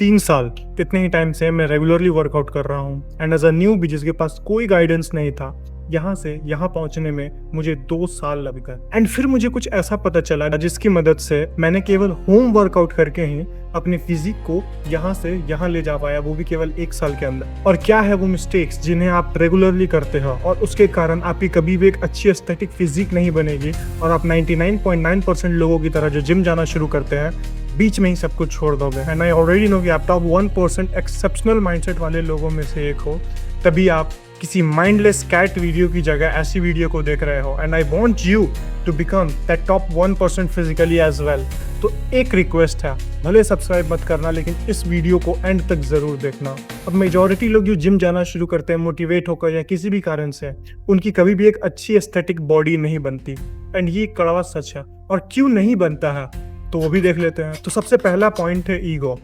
3 साल कितने ही टाइम से मैं रेगुलरली वर्कआउट कर रहा हूँ एंड एज अ न्यू भी जिसके पास कोई गाइडेंस नहीं था, यहाँ से यहाँ पहुंचने में मुझे 2 साल लग गए। एंड फिर मुझे कुछ ऐसा पता चला जिसकी मदद से मैंने केवल होम वर्कआउट करके ही अपने फिजिक को यहाँ से यहाँ ले जा पाया, वो भी केवल 1 साल के अंदर। और क्या है वो मिस्टेक्स जिन्हें आप रेगुलरली करते हो और उसके कारण आपकी कभी भी एक अच्छी एस्थेटिक फिजिक नहीं बनेगी और आप 99.9% लोगों की तरह जो जिम जाना शुरू करते हैं बीच में ही सब कुछ छोड़ दोगे। एंड आई ऑलरेडी नो कि आप टॉप 1% एक्सेप्शनल माइंडसेट वाले लोगों में से एक हो, तभी आप किसी माइंडलेस कैट वीडियो की जगह ऐसी वीडियो को देख रहे हो। And I want you to become that top 1% physically as well. तो एक रिक्वेस्ट है, भले सब्सक्राइब मत करना लेकिन इस वीडियो को एंड तक जरूर देखना। अब मेजॉरिटी लोग जो जिम जाना शुरू करते हैं मोटिवेट होकर या किसी भी कारण से, उनकी कभी भी एक अच्छी एस्थेटिक बॉडी नहीं बनती। एंड ये कड़वा सच है। और क्यों नहीं बनता है तो वो भी देख लेते हैं। तो सबसे पहला पॉइंट है ईगो,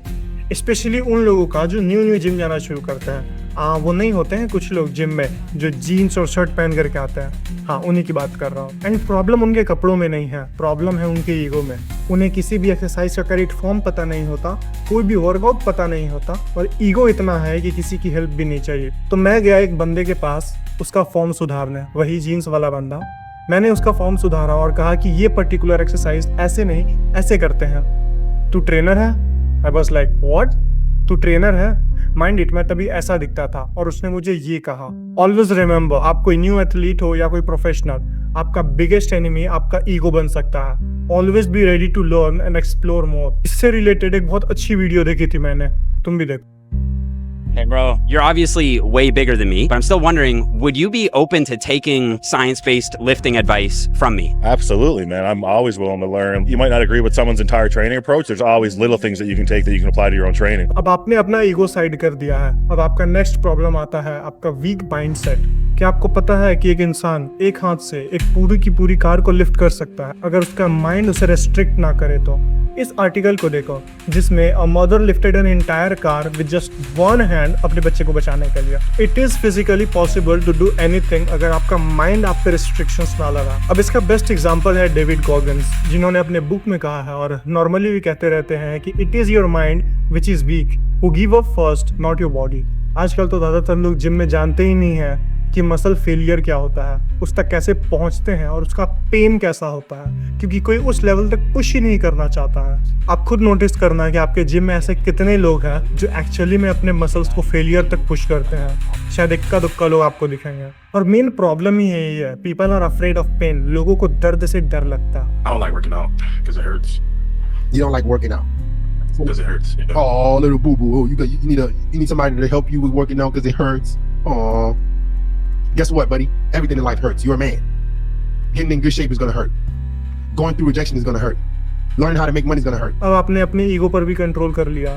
स्पेशली उन लोगों का जो न्यू जिम जाना शुरू करते हैं। वो नहीं होते हैं कुछ लोग जिम में जो जीन्स और शर्ट पहन करके आते हैं, हाँ उन्हीं की बात कर रहा हूँ। एंड प्रॉब्लम उनके कपड़ों में नहीं है, प्रॉब्लम है उनके ईगो में। उन्हें किसी भी एक्सरसाइज का करेक्ट फॉर्म पता नहीं होता, कोई भी वर्कआउट पता नहीं होता और ईगो इतना है कि किसी की हेल्प भी नहीं चाहिए। तो मैं गया एक बंदे के पास उसका फॉर्म सुधारने, वही जीन्स वाला बंदा। मैंने उसका फॉर्म सुधारा और कहा कि ये पर्टिकुलर एक्सरसाइज ऐसे नहीं ऐसे करते हैं, तू ट्रेनर है? आई वाज लाइक व्हाट, तू ट्रेनर है? माइंड इट, मैं तभी ऐसा दिखता था। और उसने मुझे ये कहा, ऑलवेज रिमेंबर, आप कोई न्यू एथलीट हो या कोई प्रोफेशनल, आपका बिगेस्ट एनिमी आपका ईगो बन सकता है। Always be ready to learn and explore more. इससे रिलेटेड एक बहुत अच्छी वीडियो देखी थी मैंने, तुम भी देखो। Hey bro, you're obviously way bigger than me, but I'm still wondering, would you be open to taking science-based lifting advice from me? Absolutely, man. I'm always willing to learn. You might not agree with someone's entire training approach. There's always little things that you can take that you can apply to your own training. अब आपने अपना ego side कर दिया है, अब आपका next problem आता है आपका वीक माइंडसेट। क्या आपको पता है कि एक इंसान एक हाथ से एक पूरी की पूरी कार को लिफ्ट कर सकता है अगर उसका माइंड उसे रेस्ट्रिक्ट ना करे तो? इस आर्टिकल को देखो जिसमें a mother lifted an entire car with just one hand अपने बच्चे को बचाने के लिए। It is physically possible to do anything अगर आपका माइंड आप पे रिस्ट्रिक्शंस ना लगा। अब इसका बेस्ट एग्जांपल है डेविड गॉगिंस, जिन्होंने अपने बुक में कहा है और नॉर्मली भी कहते रहते हैं कि it is your mind which is weak, who give up first not your body. आजकल तो ज्यादातर लोग जिम में जानते ही नहीं है कि मसल फेलियर क्या होता है, उस तक कैसे पहुंचते हैं और उसका पेन कैसा होता है, क्योंकि कोई उस लेवल तक पुश ही नहीं करना चाहता है। आप खुद नोटिस करना कि आपके जिम में ऐसे कितने लोग हैं जो एक्चुअली में अपने मसल्स को फेलियर तक पुश करते हैं। शायद इक्का दुक्का लोग आपको दिखेंगे। और मेन प्रॉब्लम ही यही है, people are afraid of pain. लोगों को दर्द से डर लगता है। I don't like working out because it hurts. You don't like working out? Because it hurts. You know? Oh, little boo boo. You need somebody to help you with working out because it hurts. Oh. Guess what, buddy? Everything in life hurts. You're a man. Getting in good shape is gonna hurt. Going through rejection is gonna hurt. Learning how to make money is gonna hurt. अब आपने अपने ego पर भी control कर लिया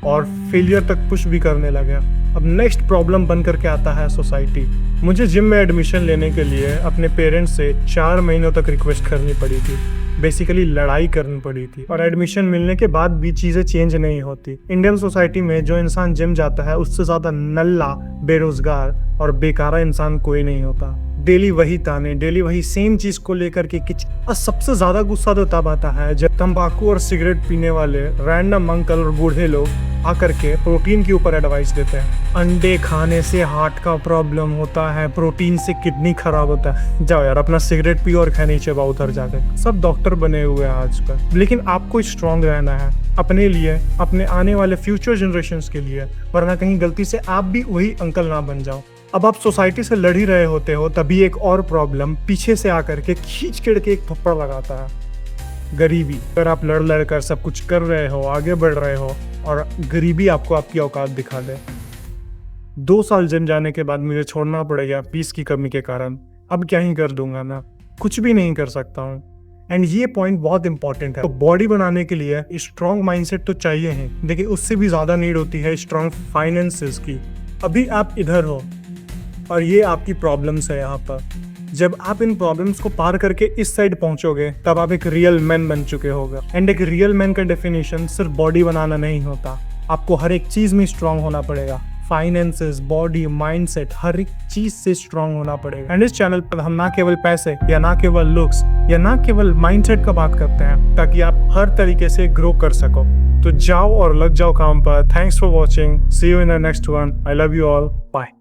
और failure तक push भी करने लगे। अब नेक्स्ट प्रॉब्लम बन करके आता है सोसाइटी। मुझे जिम में एडमिशन लेने के लिए अपने पेरेंट्स से 4 महीनों तक रिक्वेस्ट करनी पड़ी थी, बेसिकली लड़ाई करनी पड़ी थी। और एडमिशन मिलने के बाद भी चीजें चेंज नहीं होती। इंडियन सोसाइटी में जो इंसान जिम जाता है उससे ज्यादा नल्ला, बेरोजगार और बेकारा इंसान कोई नहीं होता। डेली वही ताने, डेली वही सेम चीज को लेकर के और सबसे ज्यादा गुस्सा तो तब आता है जब तंबाकू और सिगरेट पीने वाले रैंडम अंकल और बूढ़े लोग आकर के प्रोटीन के ऊपर एडवाइस देते हैं। अंडे खाने से हार्ट का प्रॉब्लम होता है, प्रोटीन से किडनी खराब होता है। जाओ यार अपना सिगरेट पियो और खैनी चबाओ उधर जाकर। सब डॉक्टर बने हुए हैं आजकल, लेकिन आपको स्ट्रांग रहना है अपने लिए, अपने आने वाले फ्यूचर जनरेशंस के लिए, वरना कहीं गलती से आप भी वही अंकल ना बन जाओ। अब आप सोसाइटी से लड़ ही रहे होते हो, तभी एक और प्रॉब्लम पीछे से आकर के खींच के एक थप्पड़ लगाता है, गरीबी। अगर आप लड़ कर सब कुछ कर रहे हो, आगे बढ़ रहे हो और गरीबी आपको आपकी औकात दिखा दे। 2 साल जिम जाने के बाद मुझे छोड़ना पड़ेगा फीस की कमी के कारण। अब क्या ही कर दूंगा ना, कुछ भी नहीं कर सकता हूँ। एंड ये पॉइंट बहुत इंपॉर्टेंट है। तो बॉडी बनाने के लिए स्ट्रॉन्ग माइंडसेट तो चाहिए ही, देखिए उससे भी ज्यादा नीड होती है स्ट्रॉन्ग फाइनेंसेस की। अभी आप इधर हो और ये आपकी प्रॉब्लम्स है यहाँ पर। जब आप इन प्रॉब्लम्स को पार करके इस साइड पहुंचोगे तब आप एक रियल मैन बन चुके होगे। एंड एक रियल मैन का डेफिनेशन सिर्फ बॉडी बनाना नहीं होता, आपको हर एक चीज में स्ट्रांग होना पड़ेगा। फाइनेंसेस, बॉडी, माइंडसेट, हर एक चीज से स्ट्रांग होना पड़ेगा। एंड इस चैनल पर हम ना केवल पैसे या ना केवल लुक्स या ना केवल माइंडसेट का बात करते हैं, ताकि आप हर तरीके से ग्रो कर सको। तो जाओ और लग जाओ काम पर। Thanks for watching, see you in the next one. I love you all, bye.